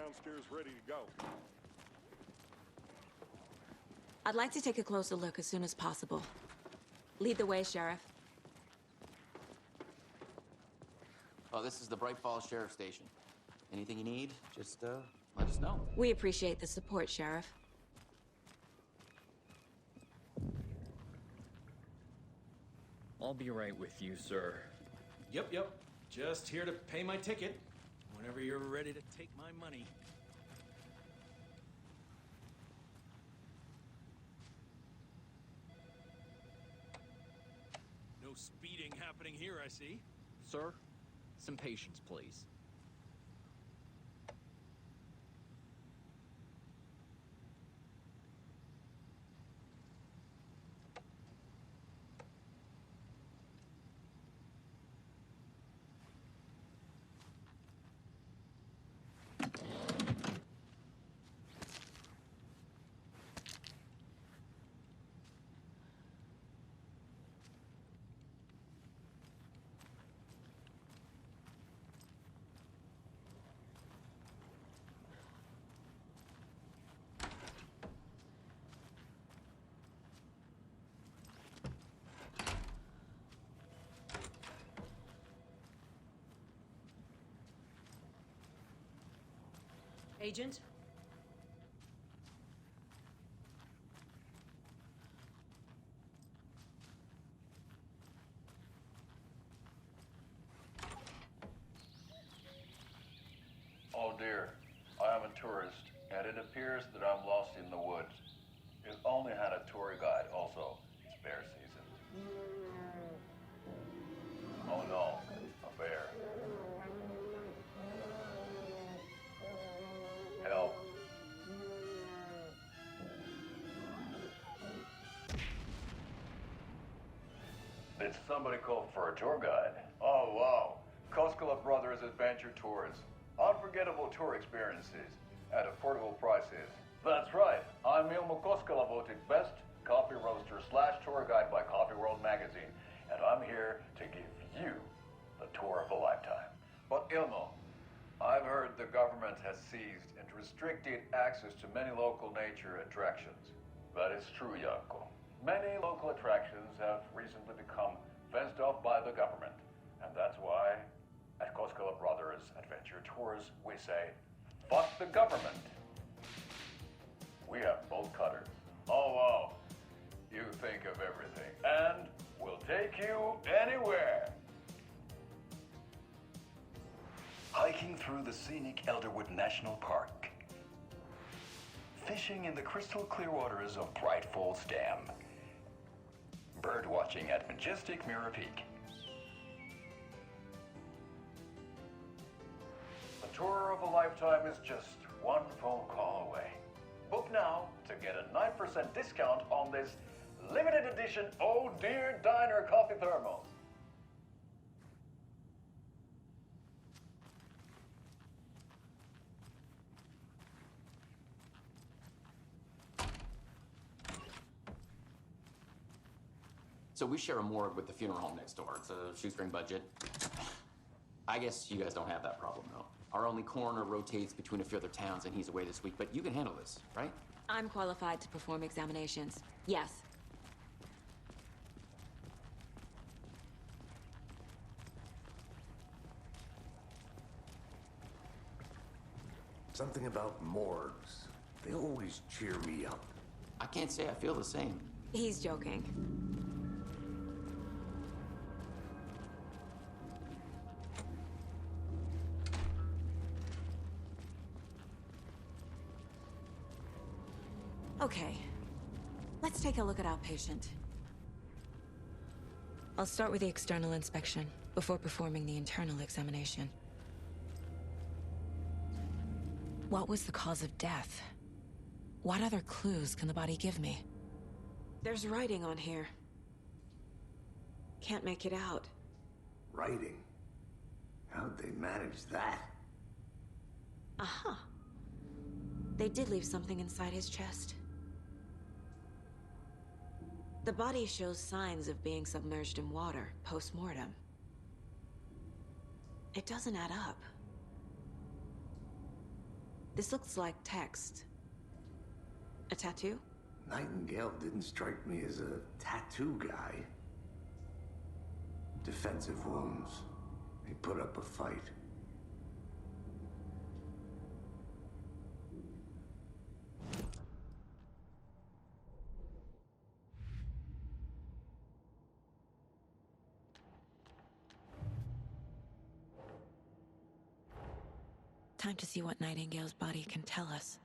downstairs ready to go. I'd like to take a closer look as soon as possible. Lead the way, Sheriff. Oh, this is the Bright Falls Sheriff Station. Anything you need, just let us know. We appreciate the support, Sheriff. I'll be right with you, sir. Yep. Just here to pay my ticket. Whenever you're ready to take my money. No speeding happening here, I see. Sir, some patience, please. Agent? Oh dear, I am a tourist, and it appears that I'm lost in the woods. If only had a tour guide also. It's bear season. Oh no, a bear. Help. Did somebody call for a tour guide? Oh wow, Koskela Brothers Adventure Tours. Unforgettable tour experiences at affordable prices. That's right, I'm Ilmo Koskela, voted best coffee roaster / tour guide by Coffee World magazine, and I'm here to give you the tour of a lifetime. But Ilmo, I've heard the government has seized and restricted access to many local nature attractions. That is true, Janko. Many local attractions have recently become fenced off by the government, and that's why at Koskela Brothers Adventure Tours, we say, fuck the government. We have bolt cutters. Oh, wow. You think of everything. And we'll take you anywhere. Hiking through the scenic Elderwood National Park. Fishing in the crystal clear waters of Bright Falls Dam. Bird watching at majestic Mirror Peak. A tour of a lifetime is just one phone call away. Book now to get a 9% discount on this limited edition Oh Dear Diner coffee thermos. So we share a morgue with the funeral home next door. It's a shoestring budget. I guess you guys don't have that problem, though. Our only coroner rotates between a few other towns, and he's away this week. But you can handle this, right? I'm qualified to perform examinations. Yes. Something about morgues. They always cheer me up. I can't say I feel the same. He's joking. Okay, let's take a look at our patient. I'll start with the external inspection before performing the internal examination. What was the cause of death? What other clues can the body give me? There's writing on here. Can't make it out. Writing? How'd they manage that? Aha. They did leave something inside his chest. The body shows signs of being submerged in water post-mortem. It doesn't add up. This looks like text. A tattoo? Nightingale didn't strike me as a tattoo guy. Defensive wounds. He put up a fight. Time to see what Nightingale's body can tell us.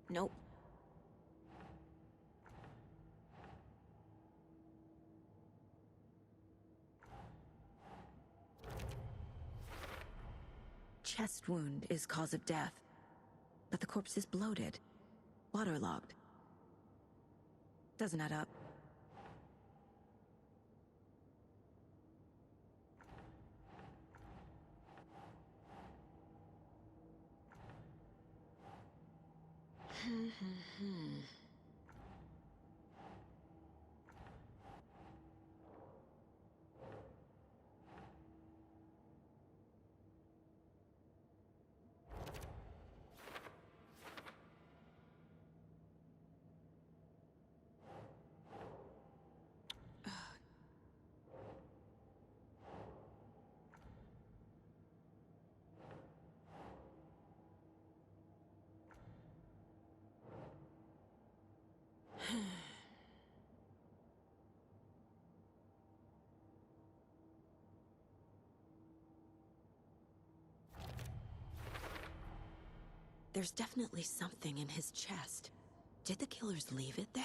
Nope. Chest wound is cause of death, but the corpse is bloated, waterlogged. Doesn't add up. There's definitely something in his chest. Did the killers leave it there?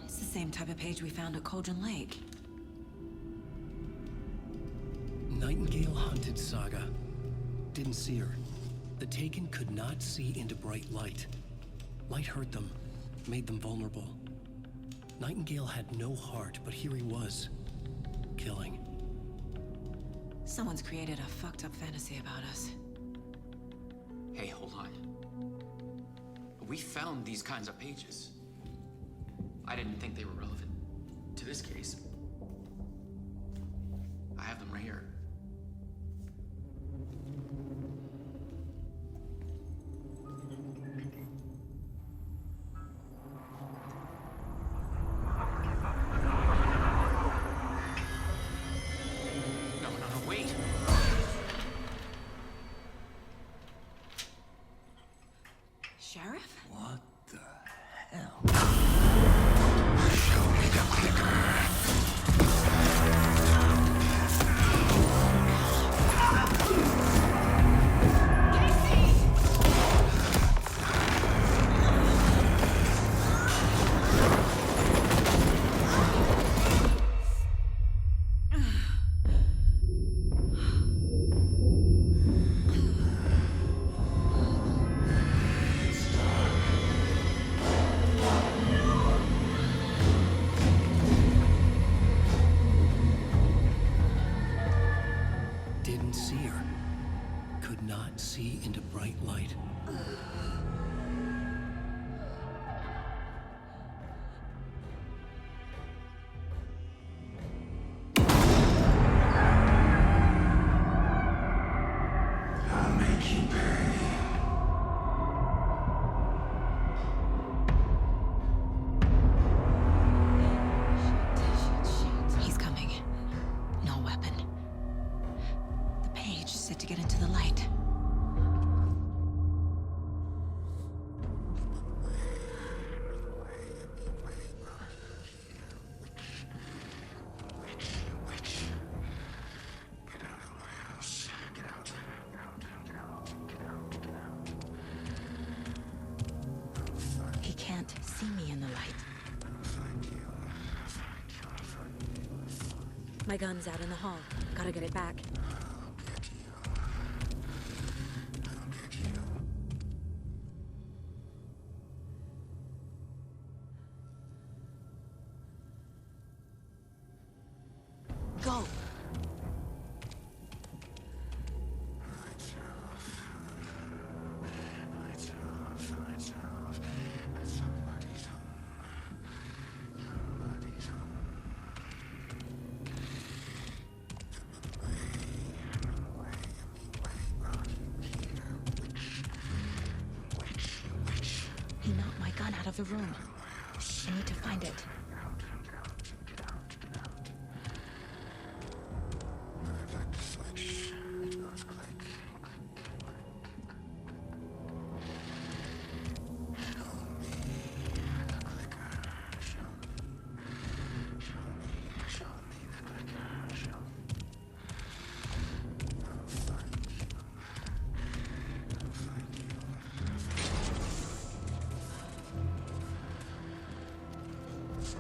It's the same type of page we found at Cauldron Lake. Nightingale hunted Saga. Didn't see her. The Taken could not see into bright light. Light hurt them, made them vulnerable. Nightingale had no heart, but here he was, killing. Someone's created a fucked up fantasy about us. Hey, hold on. We found these kinds of pages. I didn't think they were relevant to this case. I have them right here. No, wait! Sheriff? What the hell? Show me the clicker. didn't see her. Could not see into bright light. I'll make you pay. He's coming. No weapon. The page said to get into the light. Get out of my house. Get out. He can't see me in the light. My gun's out in the hall. Gotta get it back. Go! He knocked my gun out of the room. I need to find it.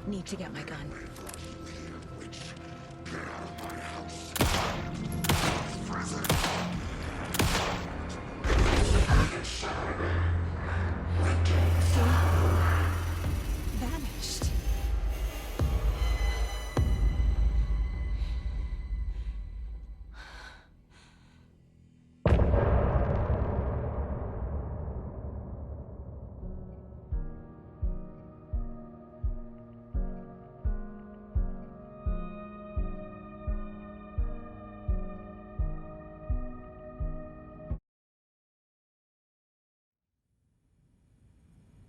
Need to get my gun. Vanished.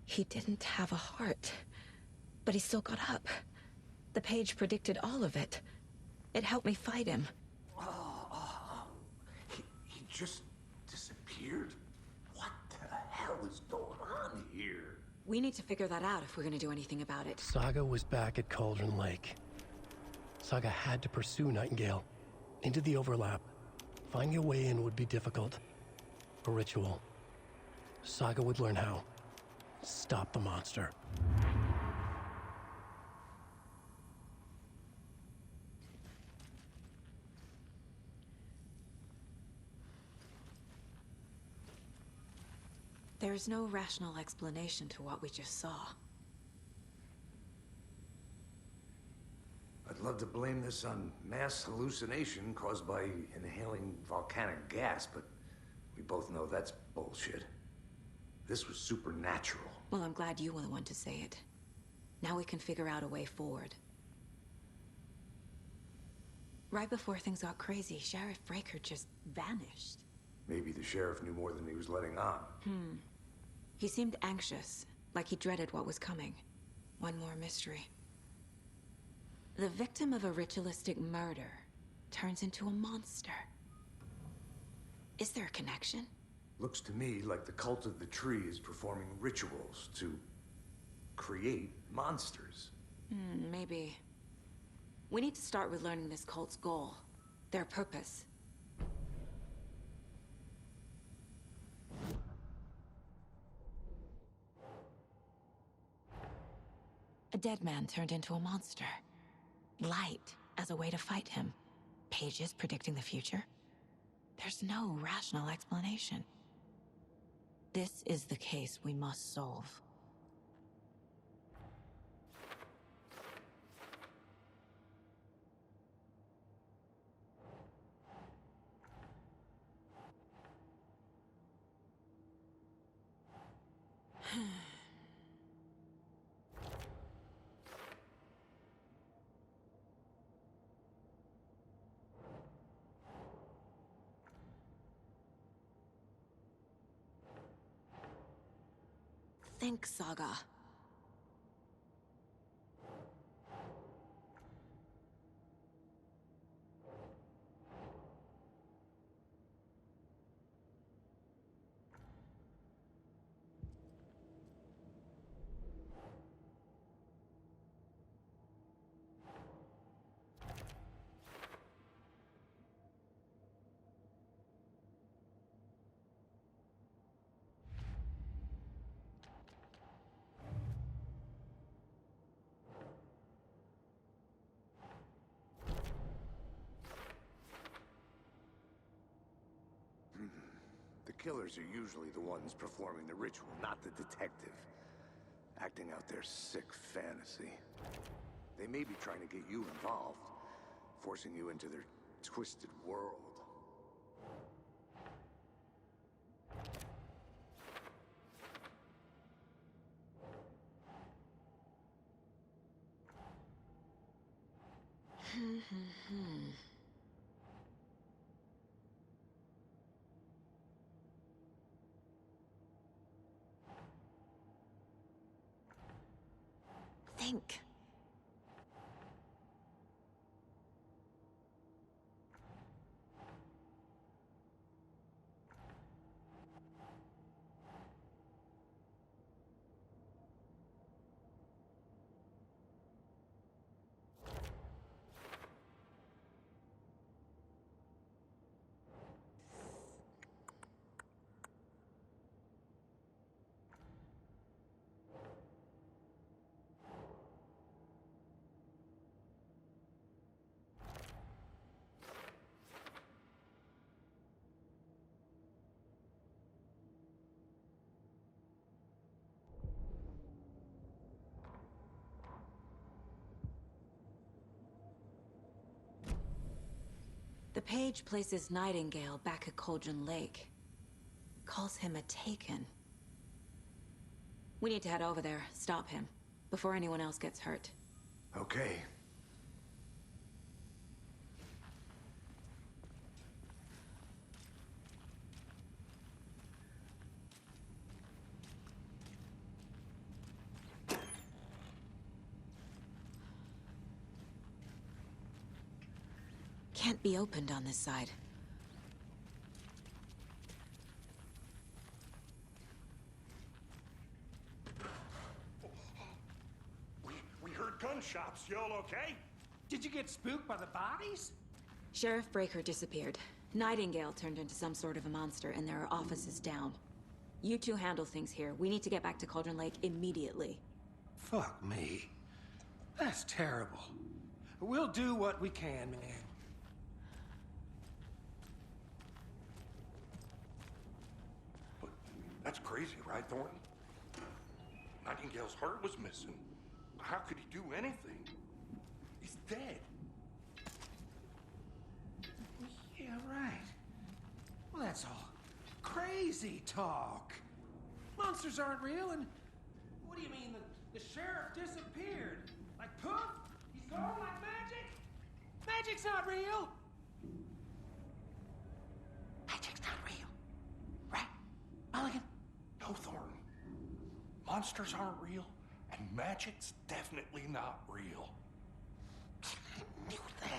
He didn't have a heart, but he still got up. The page predicted all of it. It helped me fight him. He just disappeared? What the hell is going on here? We need to figure that out if we're gonna do anything about it. Saga was back at Cauldron Lake. Saga had to pursue Nightingale. Into the overlap. Finding a way in would be difficult. A ritual. Saga would learn how. Stop the monster. There's no rational explanation to what we just saw. I'd love to blame this on mass hallucination caused by inhaling volcanic gas, but we both know that's bullshit. This was supernatural. Well, I'm glad you were the one to say it. Now we can figure out a way forward. Right before things got crazy, Sheriff Breaker just vanished. Maybe the sheriff knew more than he was letting on. He seemed anxious, like he dreaded what was coming. One more mystery. The victim of a ritualistic murder turns into a monster. Is there a connection? Looks to me like the cult of the tree is performing rituals to create monsters. Maybe. We need to start with learning this cult's goal, their purpose. A dead man turned into a monster. Light as a way to fight him. Pages predicting the future. There's no rational explanation. This is the case we must solve. think, Saga. The killers are usually the ones performing the ritual, not the detective. Acting out their sick fantasy. They may be trying to get you involved, forcing you into their twisted world. Think. The page places Nightingale back at Cauldron Lake. Calls him a Taken. We need to head over there, stop him, before anyone else gets hurt. Okay. Can't be opened on this side. We heard gunshots. Y'all okay? Did you get spooked by the bodies? Sheriff Breaker disappeared. Nightingale turned into some sort of a monster, and there are offices down. You two handle things here. We need to get back to Cauldron Lake immediately. Fuck me. That's terrible. We'll do what we can, man. But that's crazy, right, Thornton? Nightingale's heart was missing. How could he do anything? He's dead. Yeah, right. Well, that's all crazy talk. Monsters aren't real, and what do you mean the sheriff disappeared? Like poof? He's gone like magic? Magic's not real. Magic's not real. Right, Mulligan? No, Thornton. Monsters aren't real, and magic's definitely not real. I knew that.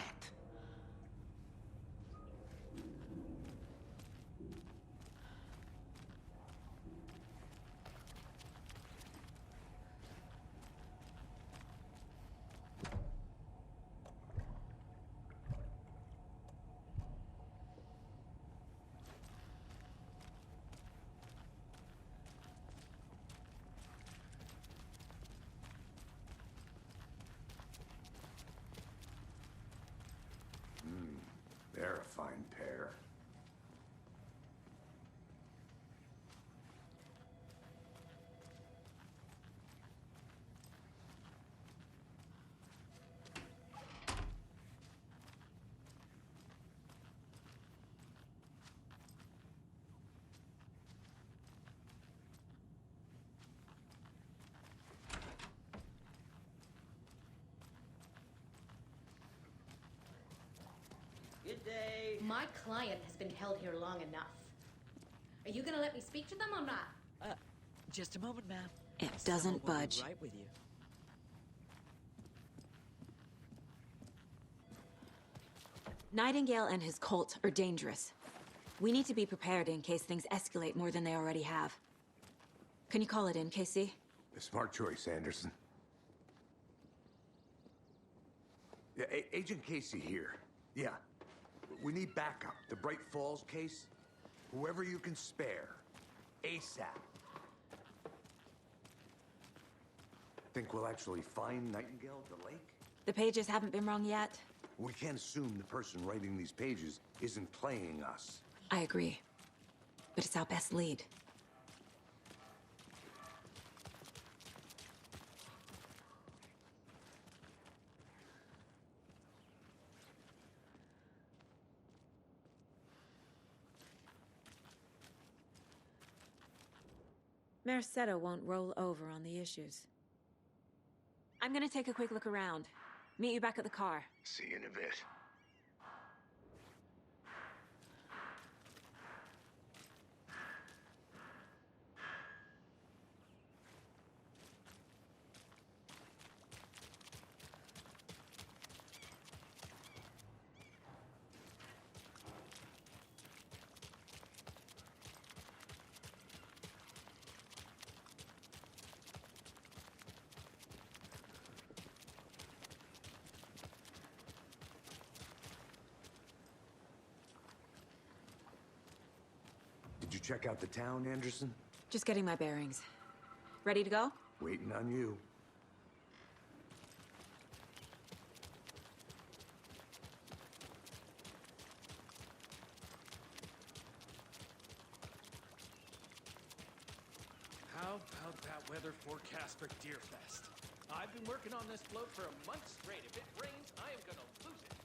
They're a fine pair. Good day. My client has been held here long enough. Are you gonna let me speak to them or not? Just a moment, ma'am. It doesn't budge. Right with you. Nightingale and his cult are dangerous. We need to be prepared in case things escalate more than they already have. Can you call it in, Casey? A smart choice, Anderson. Yeah, Agent Casey here. Yeah. We need backup. The Bright Falls case? Whoever you can spare. ASAP. Think we'll actually find Nightingale at the lake? The pages haven't been wrong yet. We can't assume the person writing these pages isn't playing us. I agree. But it's our best lead. Mercado won't roll over on the issues. I'm gonna take a quick look around. Meet you back at the car. See you in a bit. Did you check out the town, Anderson? Just getting my bearings. Ready to go? Waiting on you. How about that weather forecast for Deerfest? I've been working on this float for a month straight. If it rains, I am gonna lose it.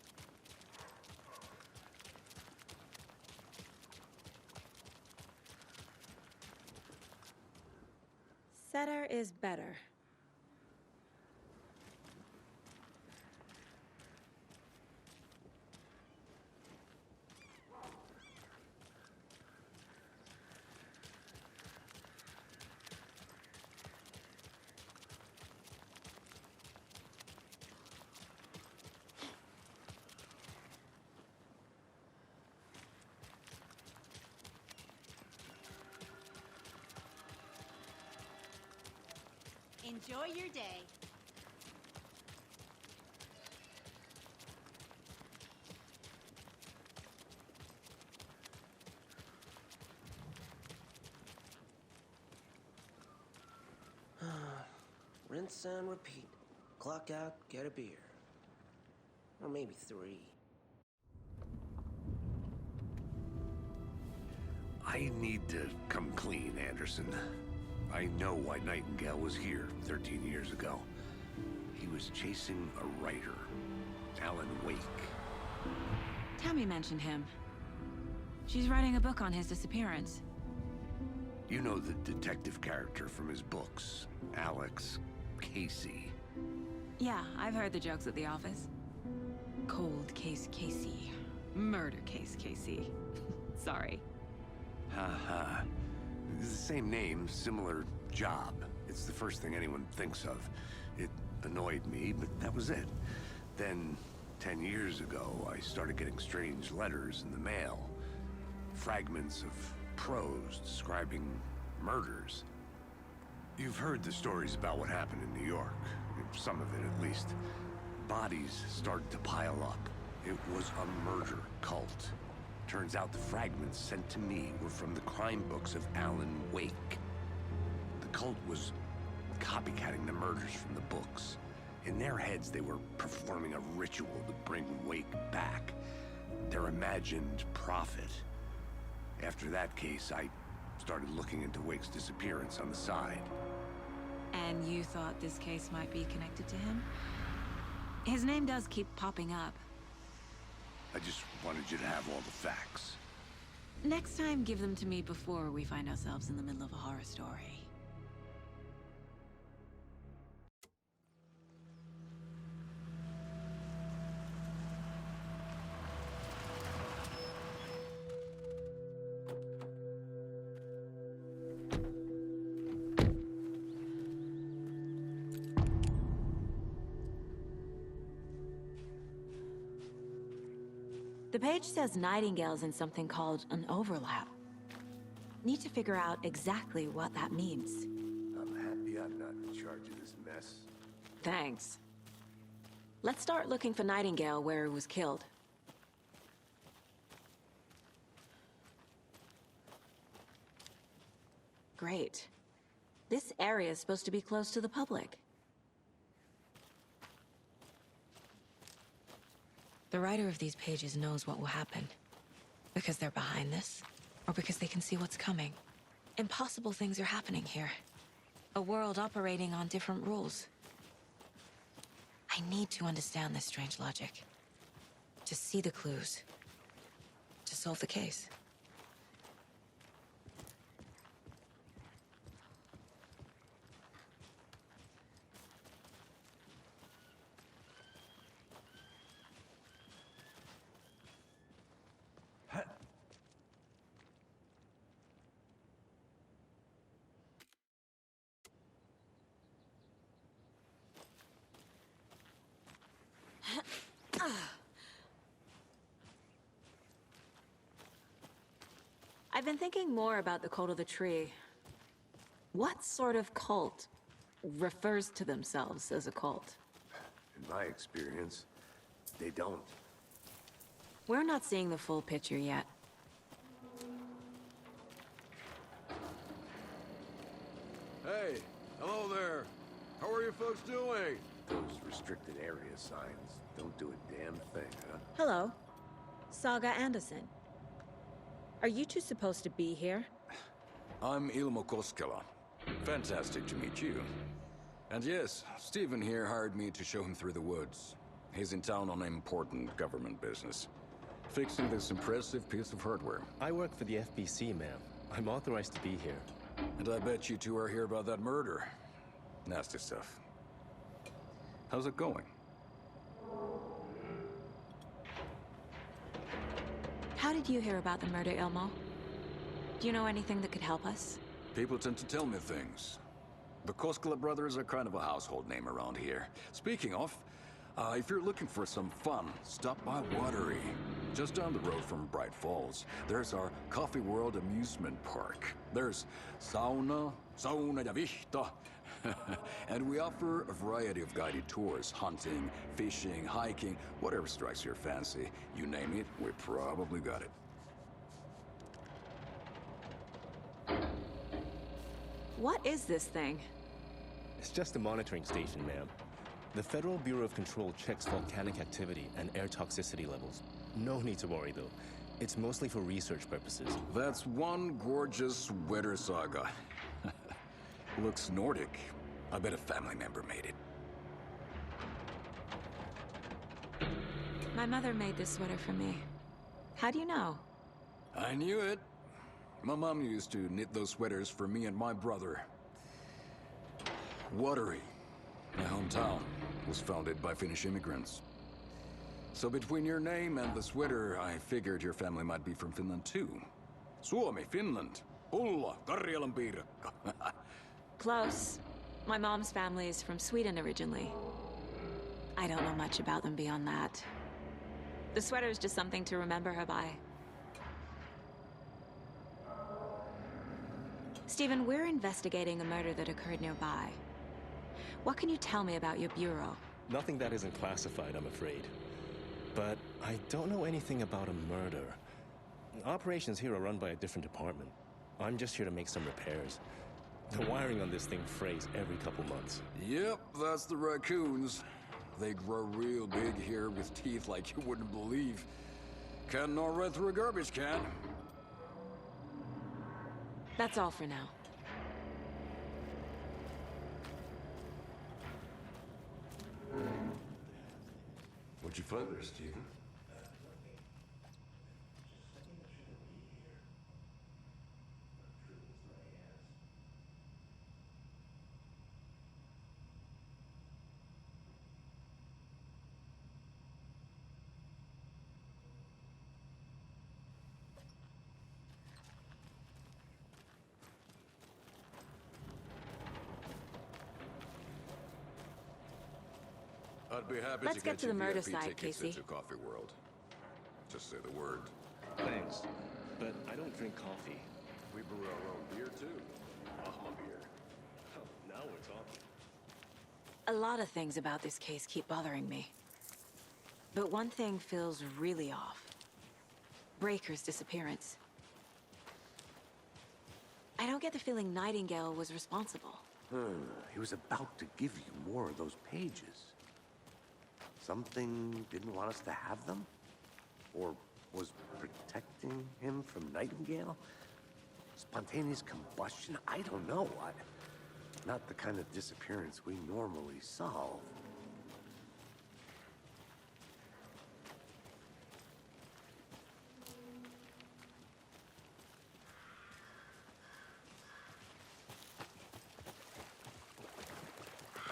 Setter is better. Enjoy your day. Rinse and repeat. Clock out, get a beer. Or maybe 3. I need to come clean, Anderson. I know why Nightingale was here 13 years ago. He was chasing a writer, Alan Wake. Tammy mentioned him. She's writing a book on his disappearance. You know the detective character from his books, Alex Casey. Yeah, I've heard the jokes at the office. Cold case Casey. Murder case Casey. Sorry. Ha. It's the same name, similar job. It's the first thing anyone thinks of. It annoyed me, but that was it. Then, 10 years ago, I started getting strange letters in the mail. Fragments of prose describing murders. You've heard the stories about what happened in New York. Some of it, at least. Bodies started to pile up. It was a murder cult. Turns out the fragments sent to me were from the crime books of Alan Wake. The cult was copycatting the murders from the books. In their heads, they were performing a ritual to bring Wake back. Their imagined prophet. After that case, I started looking into Wake's disappearance on the side. And you thought this case might be connected to him? His name does keep popping up. I just wanted you to have all the facts. Next time, give them to me before we find ourselves in the middle of a horror story. The page says Nightingale's in something called an overlap. Need to figure out exactly what that means. I'm happy I'm not in charge of this mess. Thanks. Let's start looking for Nightingale where he was killed. Great. This area is supposed to be close to the public. The writer of these pages knows what will happen. Because they're behind this, or because they can see what's coming. Impossible things are happening here. A world operating on different rules. I need to understand this strange logic. To see the clues. To solve the case. I've been thinking more about the cult of the tree. What sort of cult refers to themselves as a cult? In my experience, they don't. We're not seeing the full picture yet. Hey, hello there. How are you folks doing? Those restricted area signs don't do a damn thing, huh? Hello. Saga Anderson. Are you two supposed to be here? I'm Ilmo Koskela. Fantastic to meet you. And yes, Stephen here hired me to show him through the woods. He's in town on important government business. Fixing this impressive piece of hardware. I work for the FBC, ma'am. I'm authorized to be here. And I bet you two are here about that murder. Nasty stuff. How's it going? How did you hear about the murder, Ilmo? Do you know anything that could help us? People tend to tell me things. The Koskela brothers are kind of a household name around here. Speaking of, if you're looking for some fun, stop by Watery. Just down the road from Bright Falls, there's our Coffee World amusement park. There's sauna ja vihta. And we offer a variety of guided tours, hunting, fishing, hiking, whatever strikes your fancy. You name it, we probably got it. What is this thing? It's just a monitoring station, ma'am. The Federal Bureau of Control checks volcanic activity and air toxicity levels. No need to worry, though. It's mostly for research purposes. That's one gorgeous weather saga. Looks Nordic. I bet a family member made it. My mother made this sweater for me. How do you know? I knew it. My mom used to knit those sweaters for me and my brother. Watery, my hometown, was founded by Finnish immigrants. So between your name and the sweater, I figured your family might be from Finland too. Suomi, Finland. Pulla, Karjalan piirakka. Close. My mom's family is from Sweden originally. I don't know much about them beyond that. The sweater is just something to remember her by. Stephen, we're investigating a murder that occurred nearby. What can you tell me about your bureau? Nothing that isn't classified, I'm afraid. But I don't know anything about a murder. Operations here are run by a different department. I'm just here to make some repairs. The wiring on this thing frays every couple months. Yep, that's the raccoons. They grow real big here with teeth like you wouldn't believe. Can't gnaw right through a garbage can. That's all for now. What'd you find there, Stephen? I'd be happy Let's to get get to you the murder VIP side, tickets Casey. into Coffee World. Just say the word. Thanks, but I don't drink coffee. We brew our own beer, too. Bahama beer. Oh, now we're talking. A lot of things about this case keep bothering me. But one thing feels really off. Breaker's disappearance. I don't get the feeling Nightingale was responsible. He was about to give you more of those pages. Something didn't want us to have them? Or was protecting him from Nightingale? Spontaneous combustion? I don't know. Not the kind of disappearance we normally solve.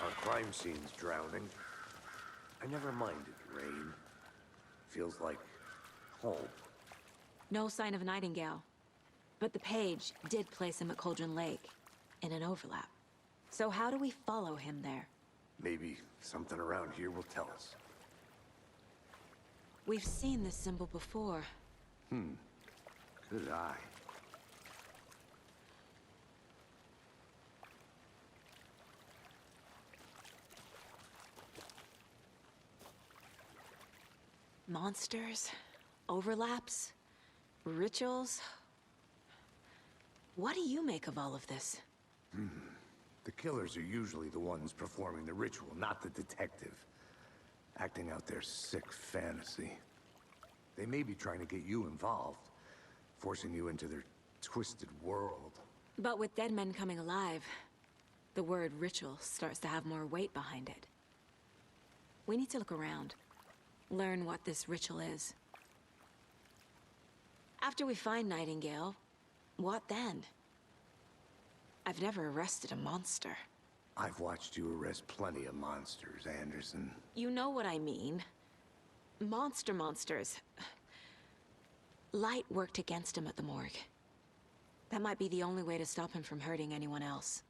Our crime scene's drowning. I never minded rain. Feels like home. No sign of Nightingale. But the page did place him at Cauldron Lake, in an overlap. So how do we follow him there? Maybe something around here will tell us. We've seen this symbol before. Good eye. Monsters? Overlaps? Rituals? What do you make of all of this? The killers are usually the ones performing the ritual, not the detective. Acting out their sick fantasy. They may be trying to get you involved, forcing you into their twisted world. But with dead men coming alive, the word ritual starts to have more weight behind it. We need to look around. Learn what this ritual is. After we find Nightingale, what then? I've never arrested a monster. I've watched you arrest plenty of monsters, Anderson. You know what I mean. Monsters. Light worked against him at the morgue. That might be the only way to stop him from hurting anyone else.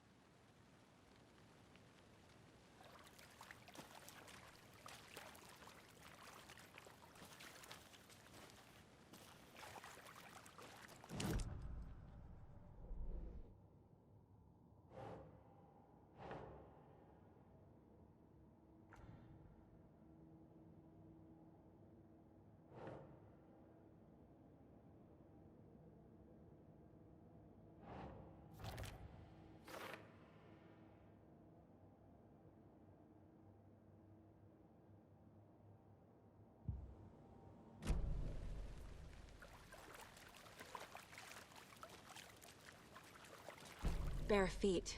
Bare feet.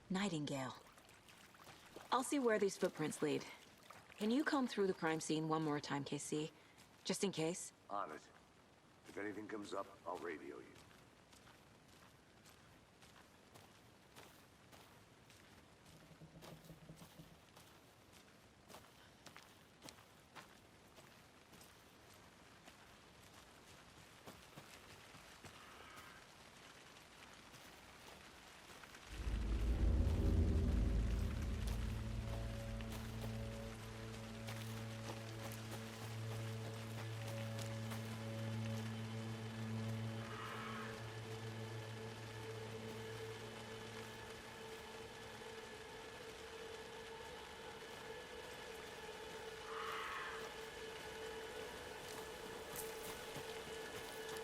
Nightingale. I'll see where these footprints lead. Can you comb through the crime scene one more time, KC? Just in case? On it. If anything comes up, I'll radio you.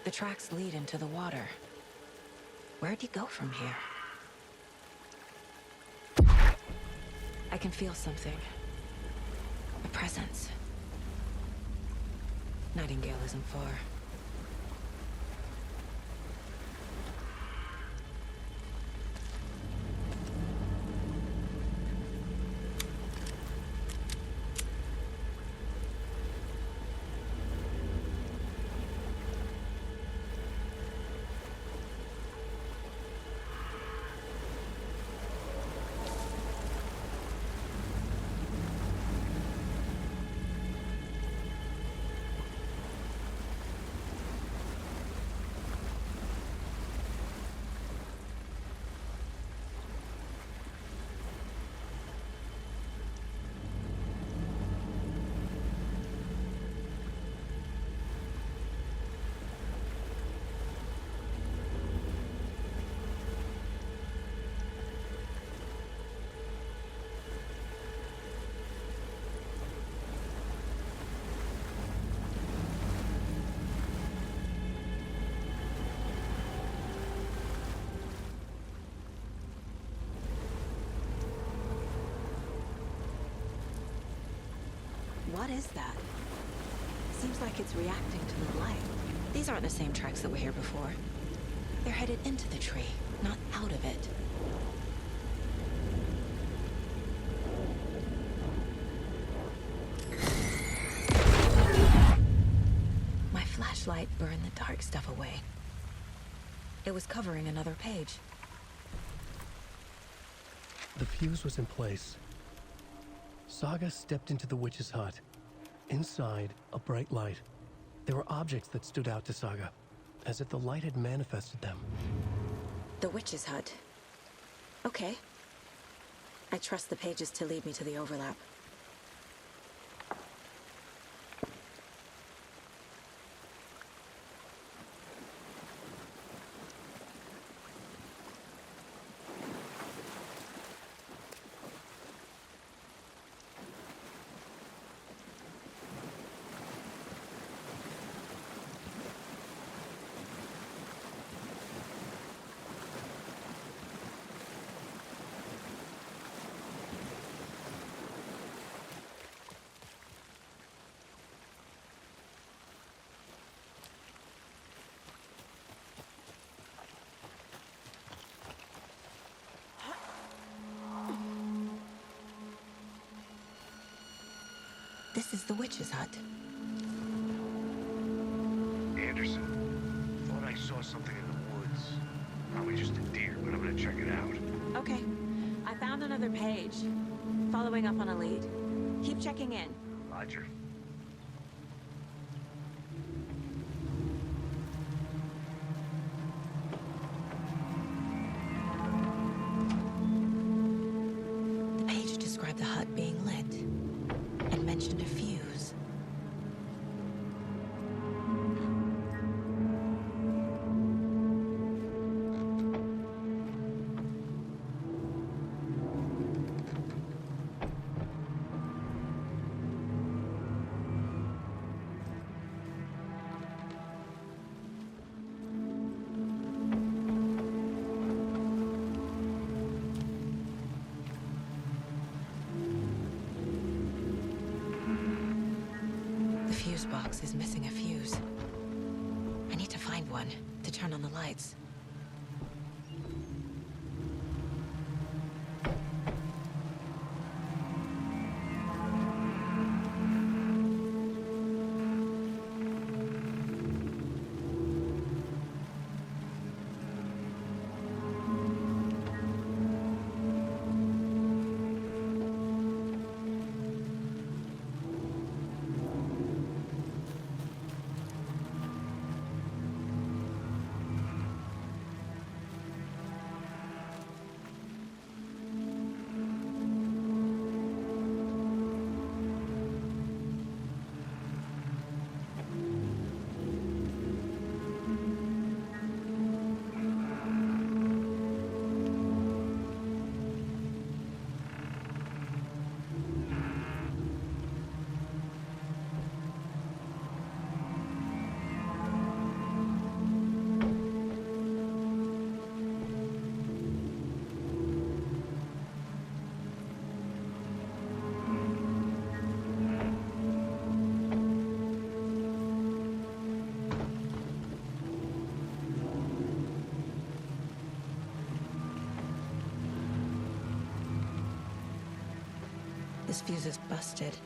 The tracks lead into the water. Where'd he go from here? I can feel something. A presence. Nightingale isn't far. is that? Seems like it's reacting to the light. These aren't the same tracks that were here before. They're headed into the tree, not out of it. My flashlight burned the dark stuff away. It was covering another page. The fuse was in place. Saga stepped into the witch's hut. Inside, a bright light. There were objects that stood out to Saga, as if the light had manifested them. The witch's hut. Okay. I trust the pages to lead me to the overlap. This is the witch's hut. Anderson, thought I saw something in the woods. Probably just a deer, but I'm gonna check it out. Okay. I found another page. Following up on a lead. Keep checking in. Roger. The page described the hut being lit and mentioned a fuse. The fuse box is missing a fuse. I need to find one to turn on the lights. This fuse is busted.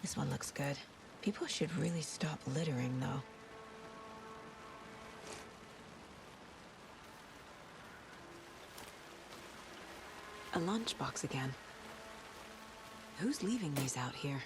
This one looks good. People should really stop littering, though. A lunchbox again. Who's leaving these out here?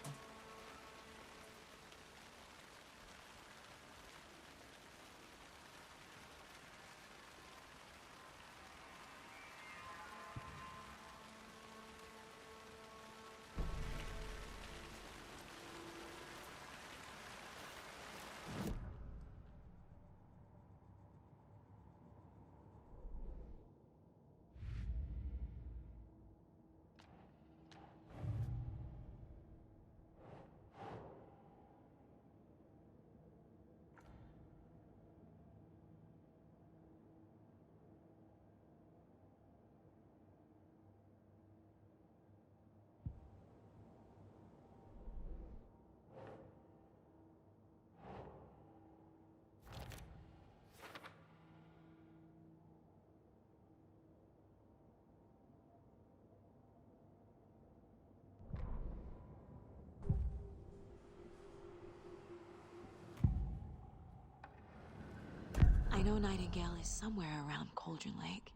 I know Nightingale is somewhere around Cauldron Lake.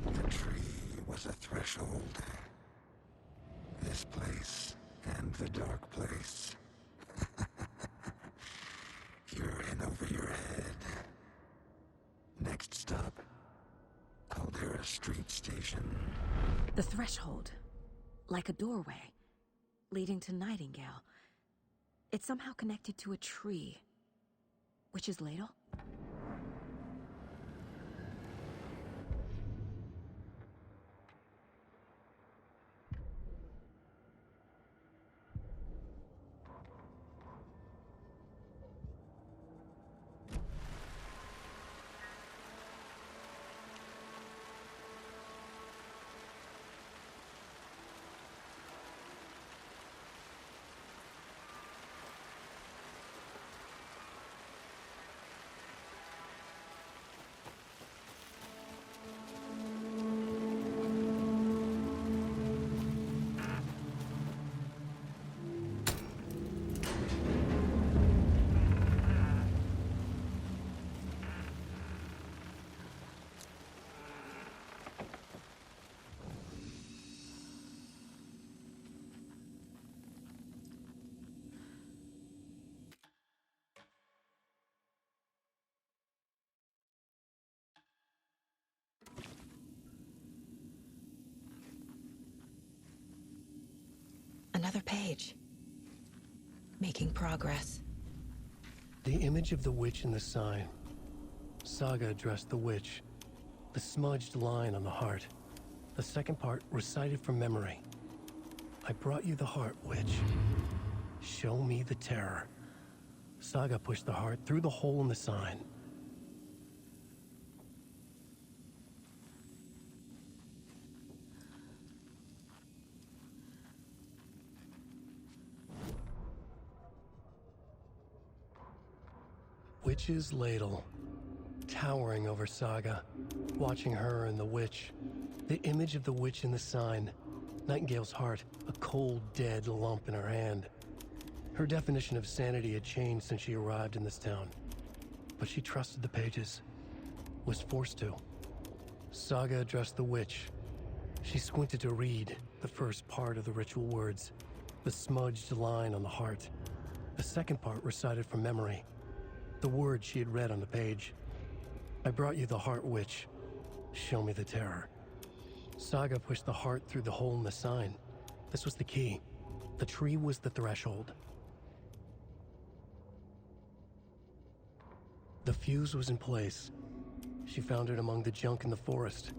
The tree was a threshold. This place and the dark place. You're in over your head. Next stop, Caldera Street Station. The threshold. Like a doorway. Leading to Nightingale. It's somehow connected to a tree. Witch's Ladle? Another page. Making progress. The image of the witch in the sign. Saga addressed the witch. The smudged line on the heart. The second part recited from memory. I brought you the heart, witch. Show me the terror. Saga pushed the heart through the hole in the sign. Witch's Ladle, towering over Saga, watching her and the witch. The image of the witch in the sign. Nightingale's heart, a cold, dead lump in her hand. Her definition of sanity had changed since she arrived in this town. But she trusted the pages. Was forced to. Saga addressed the witch. She squinted to read the first part of the ritual words. The smudged line on the heart. The second part recited from memory. The words she had read on the page. I brought you the heart, witch. Show me the terror. Saga pushed the heart through the hole in the sign. This was the key. The tree was the threshold. The fuse was in place. She found it among the junk in the forest.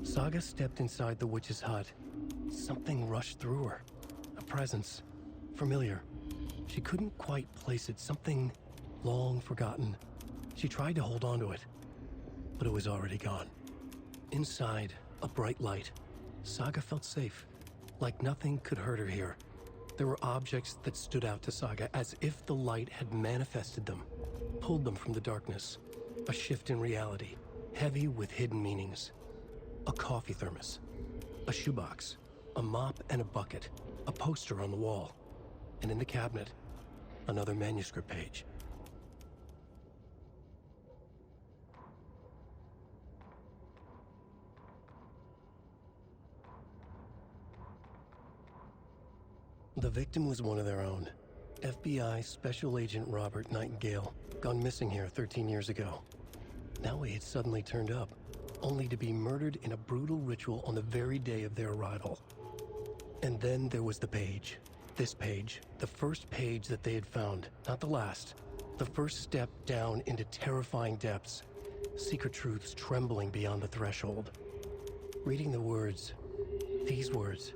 Saga stepped inside the witch's hut. Something rushed through her. A presence. Familiar. She couldn't quite place it. Something long forgotten. She tried to hold on to it, but it was already gone. Inside, a bright light. Saga felt safe, like nothing could hurt her here. There were objects that stood out to Saga as if the light had manifested them, pulled them from the darkness. A shift in reality, heavy with hidden meanings. A coffee thermos, a shoebox, a mop and a bucket, a poster on the wall, and in the cabinet, another manuscript page. The victim was one of their own. FBI Special Agent Robert Nightingale, gone missing here 13 years ago. Now he had suddenly turned up, only to be murdered in a brutal ritual on the very day of their arrival. And then there was the page. This page, the first page that they had found, not the last. The first step down into terrifying depths. Secret truths trembling beyond the threshold. Reading the words, these words,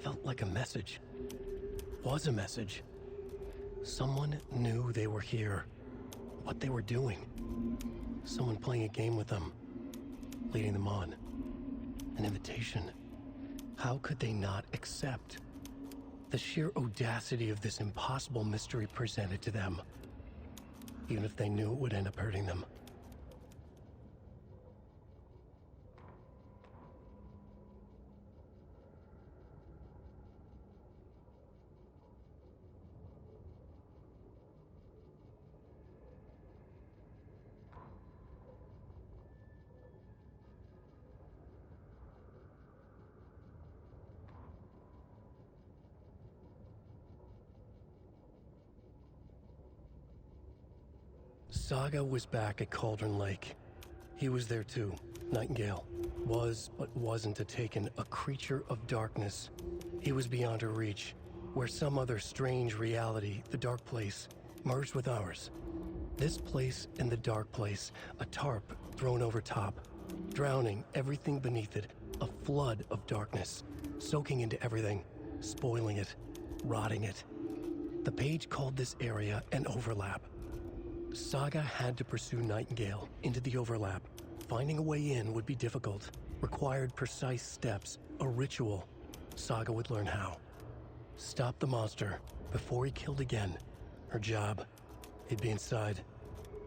felt like a message. Was a message. Someone knew they were here. What they were doing. Someone playing a game with them. Leading them on. An invitation. How could they not accept? The sheer audacity of this impossible mystery presented to them. Even if they knew it would end up hurting them. Saga was back at Cauldron Lake. He was there too, Nightingale. Was, but wasn't a Taken, a creature of darkness. He was beyond her reach, where some other strange reality, the Dark Place, merged with ours. This place and the Dark Place, a tarp thrown over top, drowning everything beneath it, a flood of darkness, soaking into everything, spoiling it, rotting it. The page called this area an overlap. Saga had to pursue Nightingale into the overlap. Finding a way in would be difficult, required precise steps, a ritual. Saga would learn how. Stop the monster before he killed again. Her job, he'd be inside,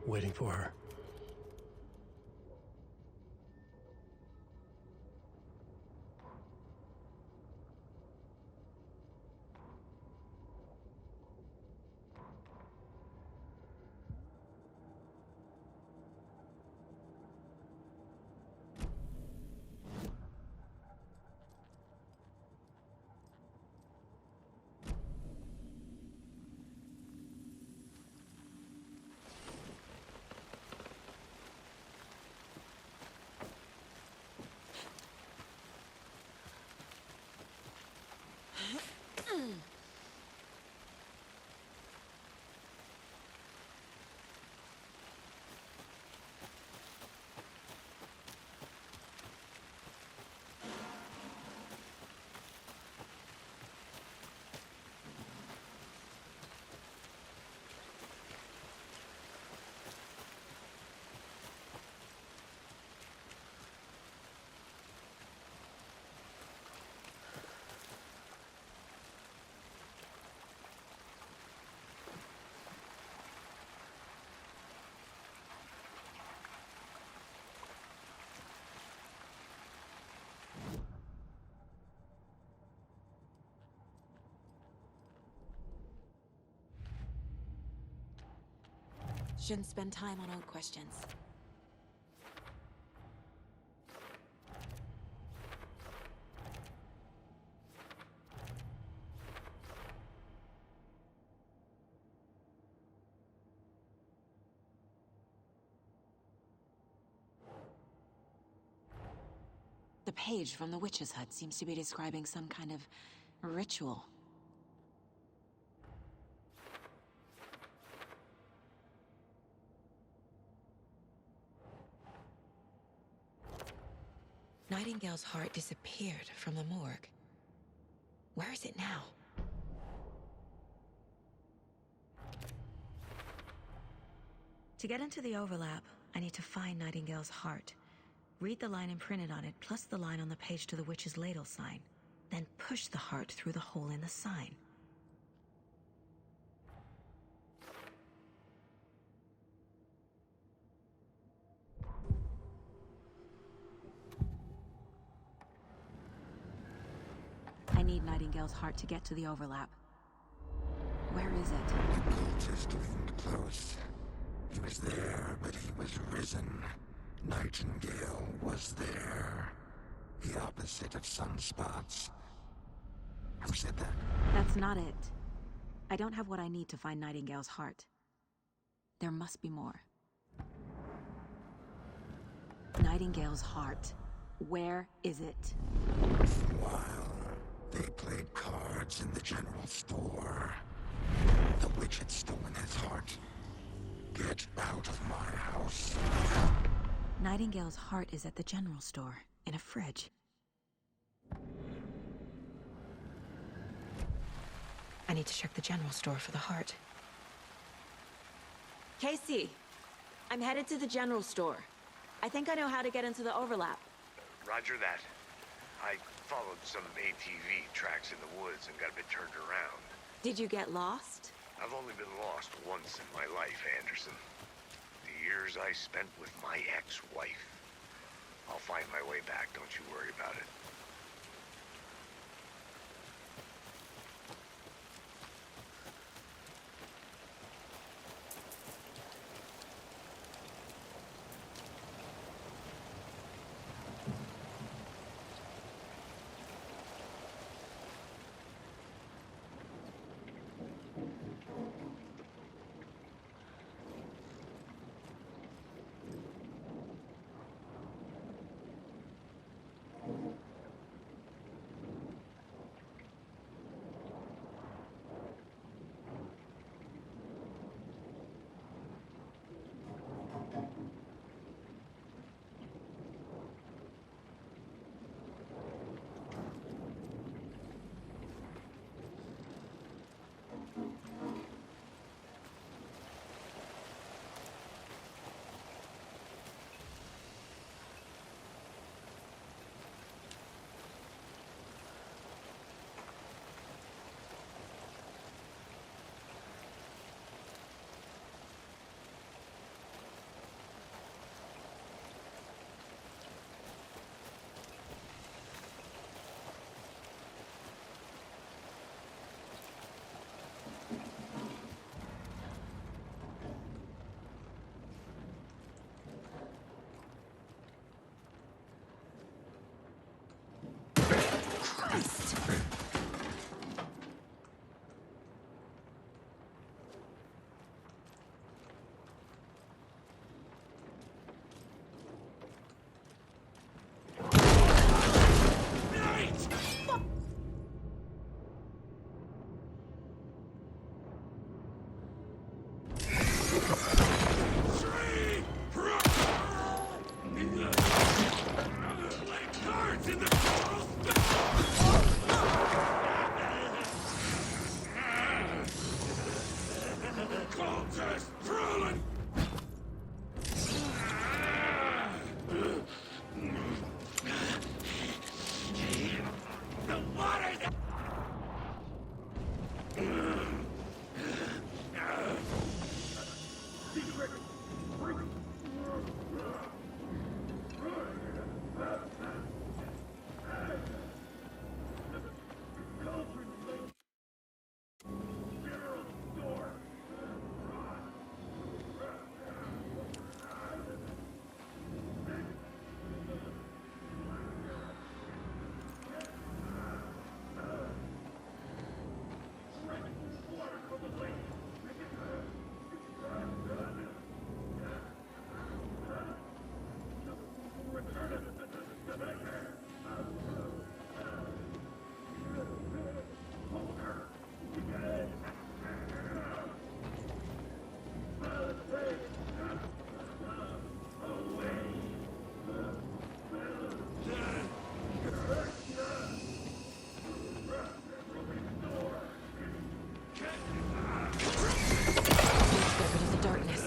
waiting for her. Shouldn't spend time on old questions. The page from the witch's hut seems to be describing some kind of ritual. Nightingale's heart disappeared from the morgue. Where is it now? To get into the overlap, I need to find Nightingale's heart. Read the line imprinted on it, plus the line on the page to the witch's ladle sign. Then push the heart through the hole in the sign. I need Nightingale's heart to get to the overlap. Where is it? The cultist leaned close. He was there, but he was risen. Nightingale was there. The opposite of sunspots. Who said that? That's not it. I don't have what I need to find Nightingale's heart. There must be more. Nightingale's heart. Where is it? While they played cards in the general store, the witch had stolen his heart. Get out of my house. Nightingale's heart is at the general store, in a fridge. I need to check the general store for the heart. Casey! I'm headed to the general store. I think I know how to get into the overlap. Roger that. I followed some ATV tracks in the woods and got a bit turned around. Did you get lost? I've only been lost once in my life, Anderson. The years I spent with my ex-wife. I'll find my way back, don't you worry about it.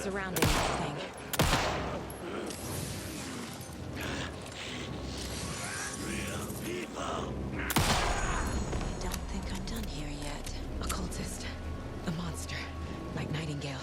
Surrounding this thing. I don't think I'm done here yet. A cultist. A monster. Like Nightingale.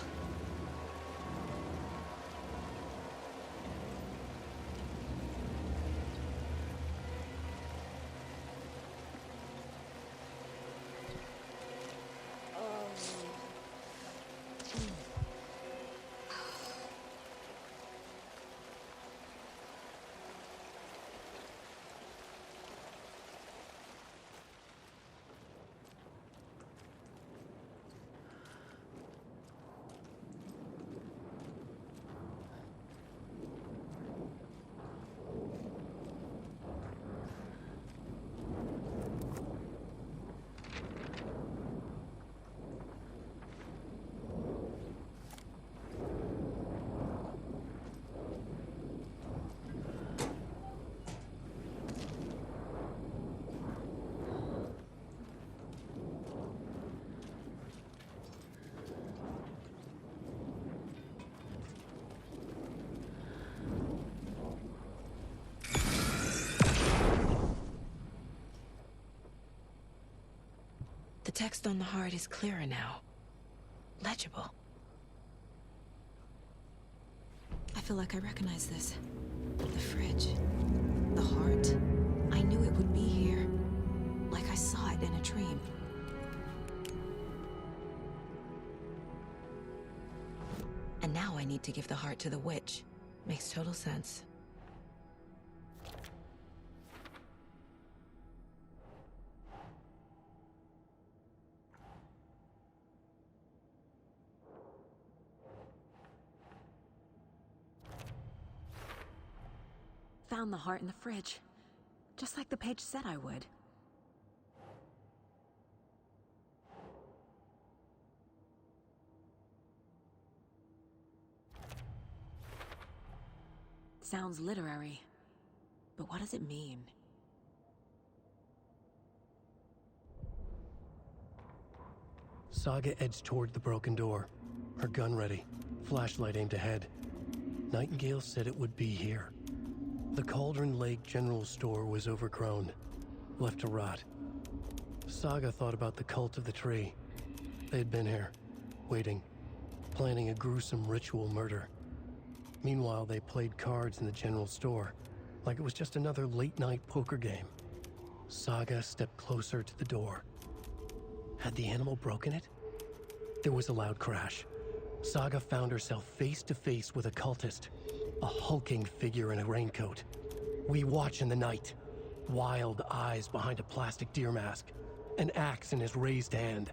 text on the heart is clearer now. Legible. I feel like I recognize this. The fridge. The heart. I knew it would be here. Like I saw it in a dream. And now I need to give the heart to the witch. Makes total sense. Found the heart in the fridge. Just like the page said I would. Sounds literary. But what does it mean? Saga edged toward the broken door, her gun ready, flashlight aimed ahead. Nightingale said it would be here. The Cauldron Lake General Store was overgrown, left to rot. Saga thought about the cult of the tree. They had been here, waiting, planning a gruesome ritual murder. Meanwhile, they played cards in the general store, like it was just another late-night poker game. Saga stepped closer to the door. Had the animal broken it? There was a loud crash. Saga found herself face to face with a cultist, a hulking figure in a raincoat. We watch in the night. Wild eyes behind a plastic deer mask, an axe in his raised hand.